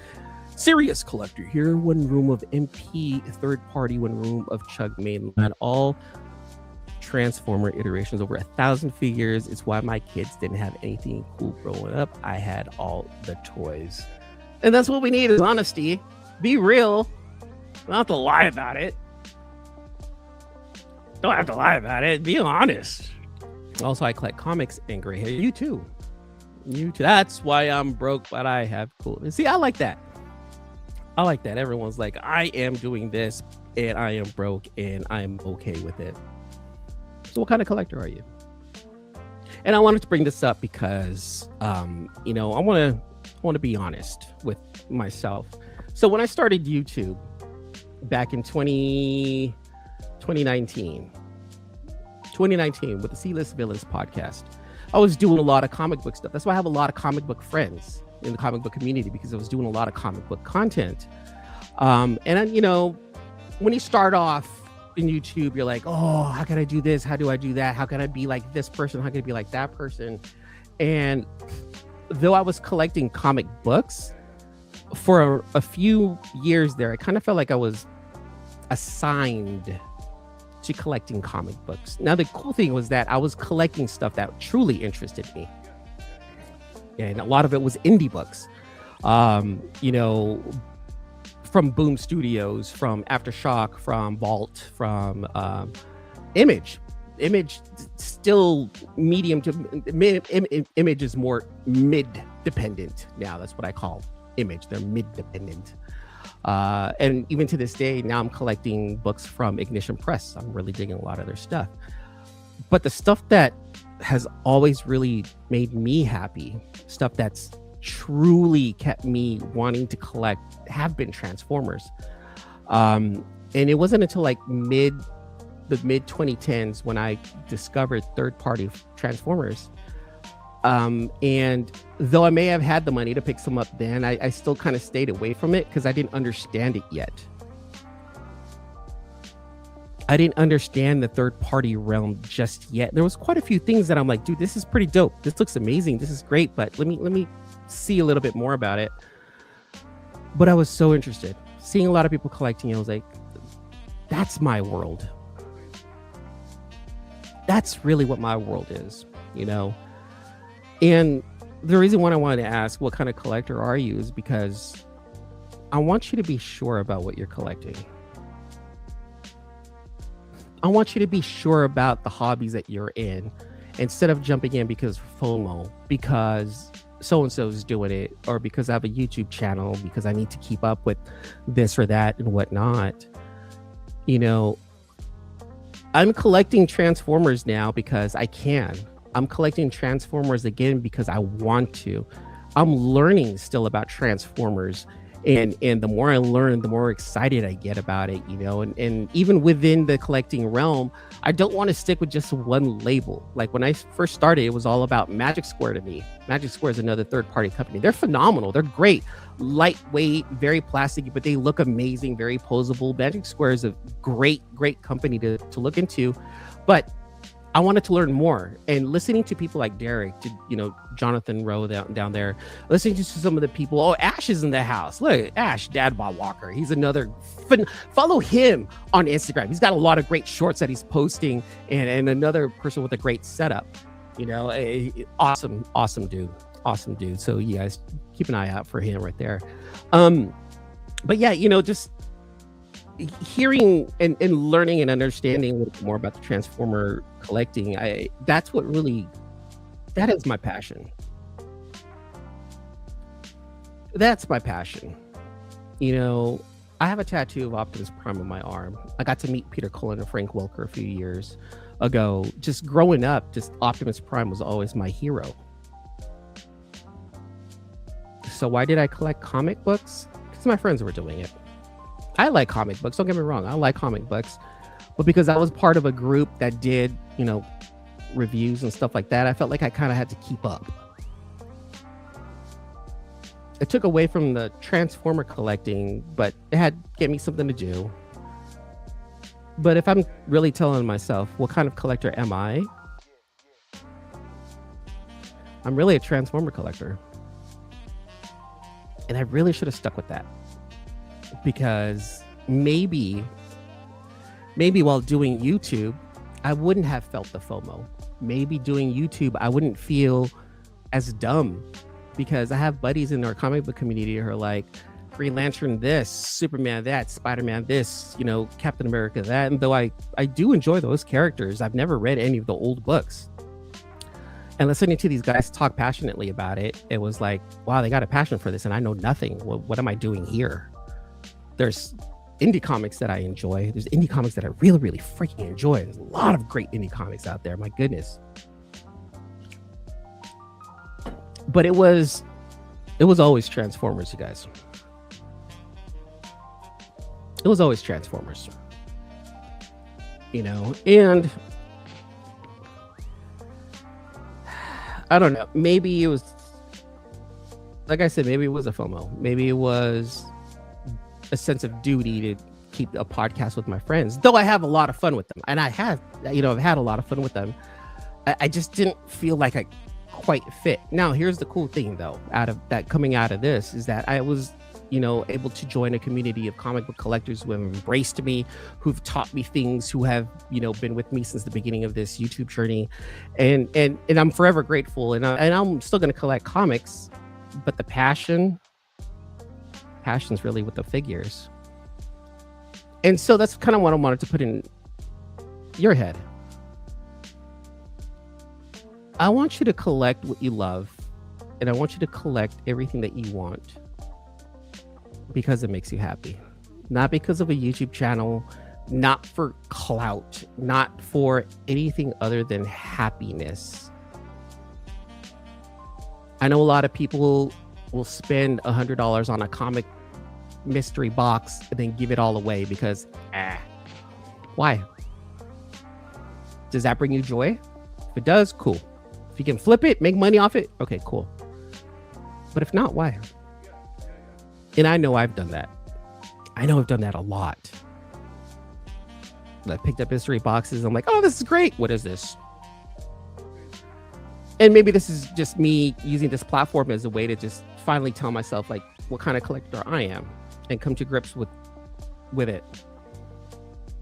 Serious collector here. One room of MP third party. One room of Chug mainline. All Transformer iterations. Over 1,000 figures. It's why my kids didn't have anything cool growing up. I had all the toys. And that's what we need is honesty. Be real. Don't have to lie about it. Don't have to lie about it. Be honest. Also, I collect comics and gray hair. You too. That's why I'm broke, but I have cool. See, I like that. Everyone's like, I am doing this and I am broke and I'm okay with it. So what kind of collector are you? And I wanted to bring this up because, I want to be honest with myself. So when I started YouTube back in 2019 with the C-List Villains podcast, I was doing a lot of comic book stuff. That's why I have a lot of comic book friends in the comic book community because I was doing a lot of comic book content. And when you start off in YouTube, you're like, oh, how can I do this? How do I do that? How can I be like this person? How can I be like that person? And though I was collecting comic books for a few years there, I kind of felt like I was assigned to collecting comic books. Now, the cool thing was that I was collecting stuff that truly interested me. And a lot of it was indie books, from Boom Studios, from Aftershock, from Vault, from Image. Image still medium to Image is more mid dependent now. That's what I call Image. They're mid-dependent. And even to this day, now I'm collecting books from Ignition Press. I'm really digging a lot of their stuff. But the stuff that has always really made me happy, stuff that's truly kept me wanting to collect, have been Transformers. And it wasn't until like the mid 2010s when I discovered third-party Transformers. And though I may have had the money to pick some up then, I still kind of stayed away from it because I didn't understand it yet. I didn't understand the third-party realm just yet. There was quite a few things that I'm like, dude, this is pretty dope. This looks amazing. This is great, but let me see a little bit more about it. But I was so interested. Seeing a lot of people collecting it, I was like, that's my world. That's really what my world is, you know? And the reason why I wanted to ask what kind of collector are you is because I want you to be sure about what you're collecting. I want you to be sure about the hobbies that you're in instead of jumping in because of FOMO, because so-and-so is doing it, or because I have a YouTube channel, because I need to keep up with this or that and whatnot. You know, I'm collecting Transformers now because I can. I'm collecting Transformers again because I want to. I'm learning still about Transformers. And the more I learn, the more excited I get about it, you know, and even within the collecting realm, I don't want to stick with just one label. Like when I first started, it was all about Magic Square to me. Magic Square is another third-party company. They're phenomenal. They're great, lightweight, very plasticky, but they look amazing, very posable. Magic Square is a great company to look into, but I wanted to learn more, and listening to people like Derek, to, you know, Jonathan Rowe down there, listening to some of the people. Oh, Ash is in the house. Look, Ash, Dad Bob Walker. He's another follow him on Instagram. He's got a lot of great shorts that he's posting, and another person with a great setup. You know, awesome dude. So you guys keep an eye out for him right there. But yeah, you know, just hearing and learning and understanding a little bit more about the Transformer collecting, that is my passion. That's my passion. You know, I have a tattoo of Optimus Prime on my arm. I got to meet Peter Cullen and Frank Welker a few years ago. Just growing up, just Optimus Prime was always my hero. So why did I collect comic books? Because my friends were doing it. I like comic books, don't get me wrong, I like comic books, but because I was part of a group that did, you know, reviews and stuff like that, I felt like I kind of had to keep up. It took away from the Transformer collecting, but it had get me something to do. But if I'm really telling myself, what kind of collector am I? I'm really a Transformer collector. And I really should have stuck with that. Because maybe while doing YouTube, I wouldn't have felt the FOMO. Maybe doing YouTube, I wouldn't feel as dumb, because I have buddies in our comic book community who are like, Green Lantern this, Superman that, Spider-Man this, you know, Captain America that. And though I do enjoy those characters, I've never read any of the old books. And listening to these guys talk passionately about it, it was like, wow, they got a passion for this and I know nothing. What am I doing here? There's indie comics that I enjoy. There's indie comics that I really freaking enjoy. There's a lot of great indie comics out there. My goodness. But it was always Transformers, you guys. It was always Transformers. You know, and I don't know. Maybe it was, like I said, maybe it was a FOMO. Maybe it was a sense of duty to keep a podcast with my friends, though I have a lot of fun with them, and I've had a lot of fun with them. I just didn't feel like I quite fit. Now, here's the cool thing, though, coming out of this is that I was, you know, able to join a community of comic book collectors who have embraced me, who've taught me things, who have, you know, been with me since the beginning of this YouTube journey, and I'm forever grateful. And I'm still going to collect comics, but the passion's really with the figures. And so that's kind of what I wanted to put in your head. I want you to collect what you love, and I want you to collect everything that you want. because it makes you happy, not because of a YouTube channel, not for clout, not for anything other than happiness. I know a lot of people will spend $100 on a comic mystery box and then give it all away because why? Does that bring you joy? If it does, cool. If you can flip it, make money off it, okay, cool. But if not, why? And I know I've done that. I know I've done that a lot. I picked up mystery boxes. I'm like, oh, this is great. What is this? And maybe this is just me using this platform as a way to just finally tell myself like what kind of collector I am and come to grips with it.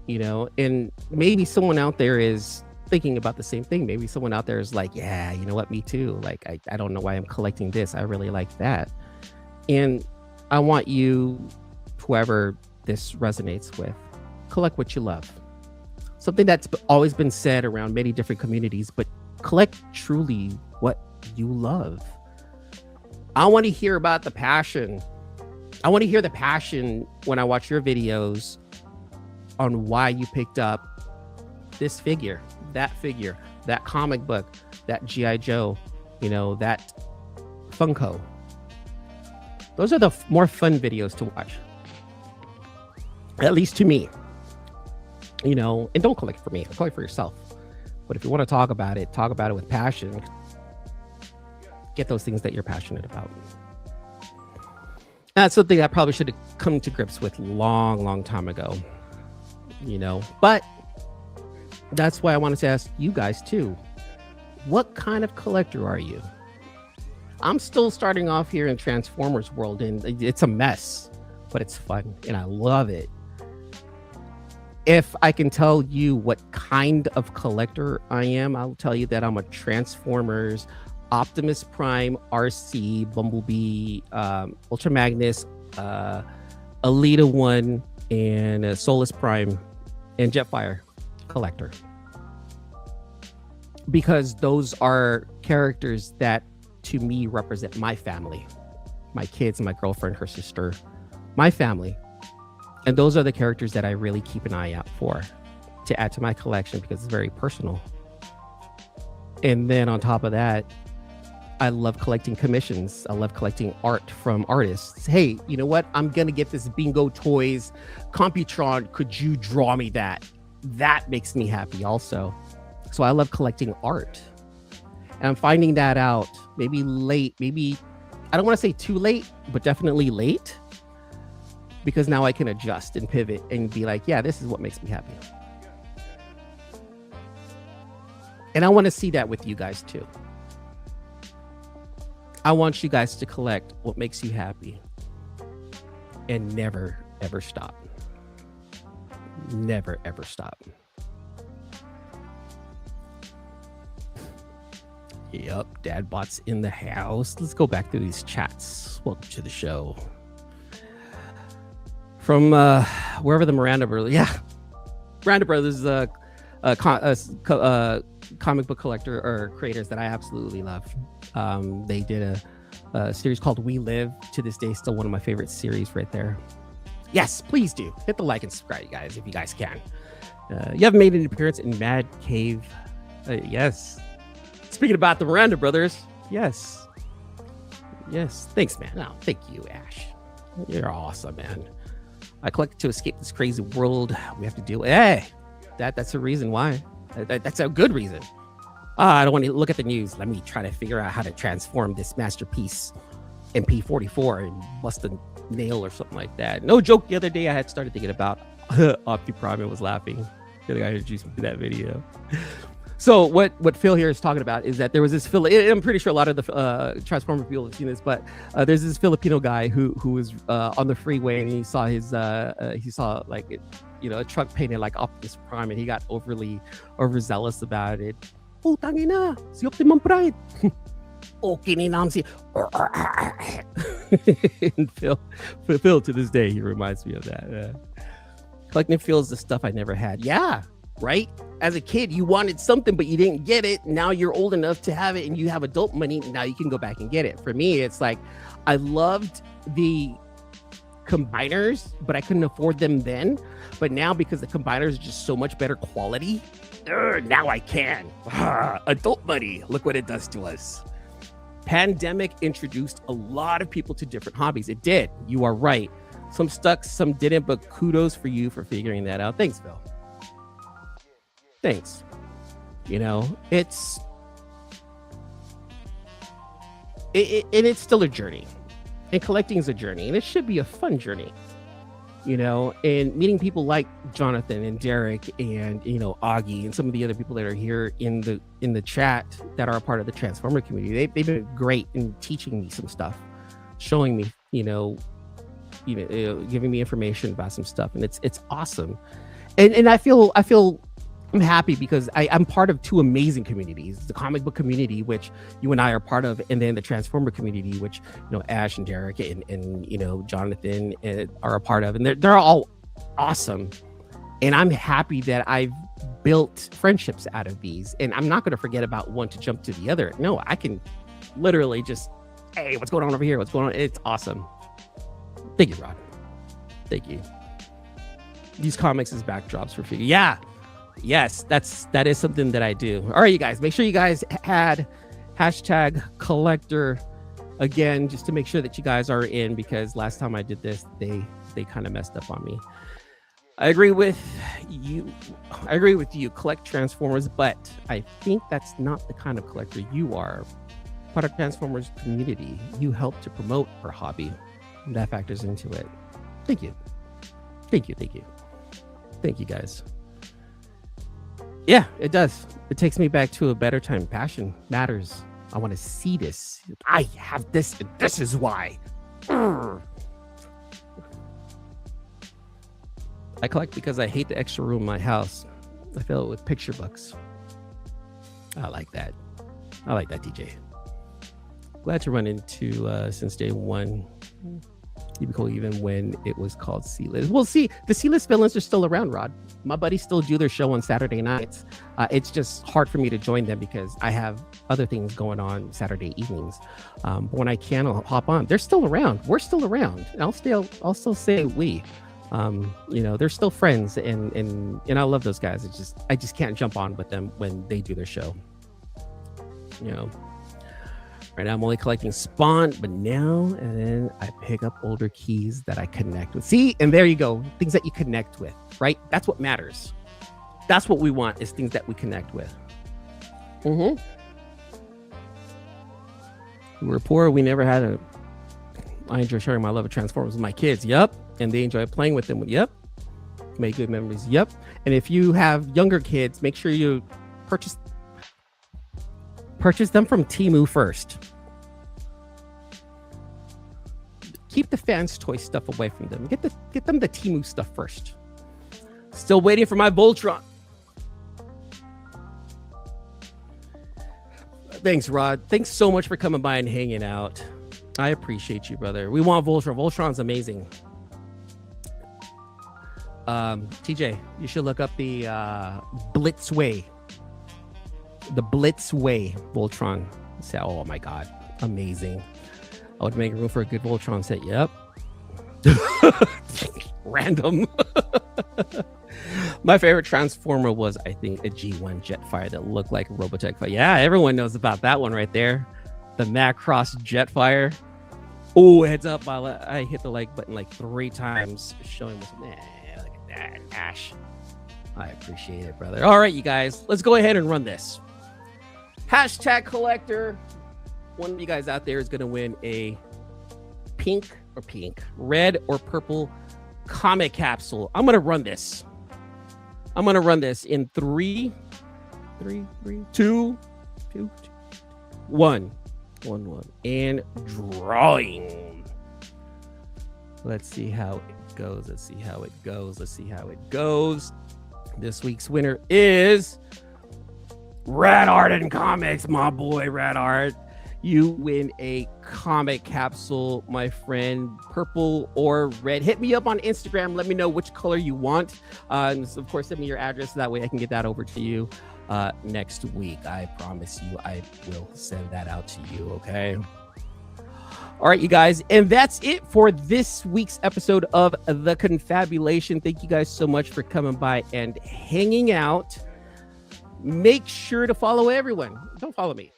You know, and maybe someone out there is thinking about the same thing. Maybe someone out there is like, yeah, you know what, me too. Like, I don't know why I'm collecting this. I really like that. And I want you, whoever this resonates with, collect what you love. Something that's always been said around many different communities, but collect truly what you love. I want to hear about the passion. I want to hear the passion when I watch your videos on why you picked up this figure, that comic book, that G.I. Joe, you know, that Funko. Those are the more fun videos to watch, at least to me. You know, and don't collect for me, collect for yourself. But if you want to talk about it with passion. Get those things that you're passionate about. That's something I probably should have come to grips with long time ago, you know, but that's why I wanted to ask you guys too. What kind of collector are you? I'm still starting off here in Transformers world, and it's a mess, but it's fun and I love it. If I can tell you what kind of collector I am, I'll tell you that I'm a Transformers, Optimus Prime, RC, Bumblebee, Ultra Magnus, Alita 1, and Solus Prime, and Jetfire collector. Because those are characters that, to me, represent my family. My kids, my girlfriend, her sister, my family. And those are the characters that I really keep an eye out for to add to my collection because it's very personal. And then on top of that, I love collecting commissions. I love collecting art from artists. Hey, you know what? I'm going to get this Bingo Toys Computron. Could you draw me that? That makes me happy also. So I love collecting art. And I'm finding that out maybe late, maybe, I don't want to say too late, but definitely late. Because now I can adjust and pivot and be like, yeah, this is what makes me happy. And I want to see that with you guys too. I want you guys to collect what makes you happy and never, ever stop. Never, ever stop. Yep, Dadbot's in the house. Let's go back through these chats. Welcome to the show. From wherever the Miranda Brothers, Miranda Brothers, comic book collector or creators that I absolutely love. They did a series called We Live. To this day, still one of my favorite series right there. Yes, please do hit the like and subscribe, guys, if you guys can. You haven't made an appearance in Mad Cave. Yes. Speaking about the Miranda Brothers, yes. Thanks, man. Oh, thank you, Ash. You're awesome, man. I collected to escape this crazy world we have to deal with. Hey, that's a reason why. That's a good reason. I don't want to look at the news. Let me try to figure out how to transform this masterpiece MP44 and bust a nail or something like that. No joke, the other day I had started thinking about Opti Prime and was laughing. The guy introduced me to that video. So what Phil here is talking about is that there was this I'm pretty sure a lot of the Transformer people have seen this, but there's this Filipino guy who was on the freeway and he saw like a truck painted like Optimus Prime and he got overzealous about it. Oh, tangina, si Optimum Prime. Okay, namsi. And Phil to this day he reminds me of that. Yeah. Collecting feels the stuff I never had. Yeah. Right? As a kid, you wanted something, but you didn't get it. Now you're old enough to have it and you have adult money. Now you can go back and get it. For me, it's like, I loved the combiners, but I couldn't afford them then. But now, because the combiners are just so much better quality, now I can. Adult money, look what it does to us. Pandemic introduced a lot of people to different hobbies. It did. You are right. Some stuck, some didn't, but kudos for you for figuring that out. Thanks, Phil. Thanks. You know, it's still a journey, and collecting is a journey, and it should be a fun journey. You know, and meeting people like Jonathan and Derek and, you know, Augie and some of the other people that are here in the chat that are a part of the Transformer community. They've been great in teaching me some stuff, showing me, you know, giving me information about some stuff, and it's awesome. And I feel I'm happy because I'm part of two amazing communities: the comic book community, which you and I are part of, and then the Transformer community, which, you know, Ash and Derek and you know, Jonathan are a part of, and they're all awesome. And I'm happy that I've built friendships out of these, and I'm not going to forget about one to jump to the other. No, I can literally just, hey, what's going on over here? What's going on? It's awesome. Thank you, Rod. Thank you. These comics as backdrops for Figgy. Yeah. Yes, that is something that I do. All right, you guys, make sure you guys had #collector again, just to make sure that you guys are in, because last time I did this, they kind of messed up on me. I agree with you. Collect Transformers, but I think that's not the kind of collector you are. Part of Transformers community, you help to promote our hobby. That factors into it. Thank you. Thank you, guys. Yeah, it does. It takes me back to a better time. Passion matters. I want to see this. I have this, and this is why. I collect because I hate the extra room in my house. I fill it with picture books. I like that. DJ. Glad to run into since day one. Cubicle, even when it was called C-List. Well, see, the C-List villains are still around, Rod. My buddies still do their show on Saturday nights. It's just hard for me to join them because I have other things going on Saturday evenings. But when I can, I'll hop on. They're still around. We're still around. And I'll still say we. You know, they're still friends, and I love those guys. I just can't jump on with them when they do their show. You know. Right now, I'm only collecting Spawn, but now and then I pick up older keys that I connect with. See, and there you go. Things that you connect with, right? That's what matters. That's what we want, is things that we connect with. We were poor. We never had a... I enjoy sharing my love of Transformers with my kids. Yep. And they enjoy playing with them. Yep. Make good memories. Yep. And if you have younger kids, make sure you purchase them from Temu first. Keep the fans' toy stuff away from them. Get them the Temu stuff first. Still waiting for my Voltron. Thanks, Rod. Thanks so much for coming by and hanging out. I appreciate you, brother. We want Voltron. Voltron's amazing. TJ, you should look up the Blitzway. The Blitzway Voltron set. Oh my god, amazing. I would make room for a good Voltron set. Yep. Random. My favorite Transformer was, I think, a G1 Jetfire that looked like a Robotech. But yeah, everyone knows about that one right there. The Macross Jetfire. Oh, heads up, I hit the like button like 3 times, showing what's... look at that, Ash. I appreciate it, brother. All right, you guys, let's go ahead and run this. #collector. One of you guys out there is going to win a red or purple comic capsule. I'm going to run this. In 3, 2, 1. And drawing. Let's see how it goes. This week's winner is Rad Art and Comics, my boy Rad Art. You win a comic capsule, my friend, purple or red. Hit me up on Instagram. Let me know which color you want. And of course, send me your address. That way I can get that over to you next week. I promise you I will send that out to you, okay? All right, you guys. And that's it for this week's episode of The Confabulation. Thank you guys so much for coming by and hanging out. Make sure to follow everyone. Don't follow me.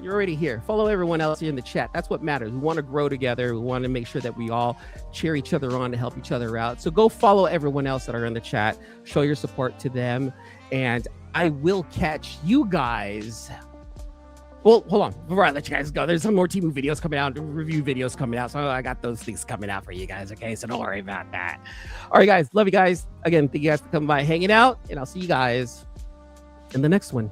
You're already here. Follow everyone else here in the chat. That's what matters. We want to grow together. We want to make sure that we all cheer each other on to help each other out. So go follow everyone else that are in the chat. Show your support to them. And I will catch you guys. Well, hold on. Before I let you guys go, there's some more Temu videos coming out, review videos coming out. So I got those things coming out for you guys. Okay, so don't worry about that. All right, guys. Love you guys. Again, thank you guys for coming by, hanging out. And I'll see you guys in the next one.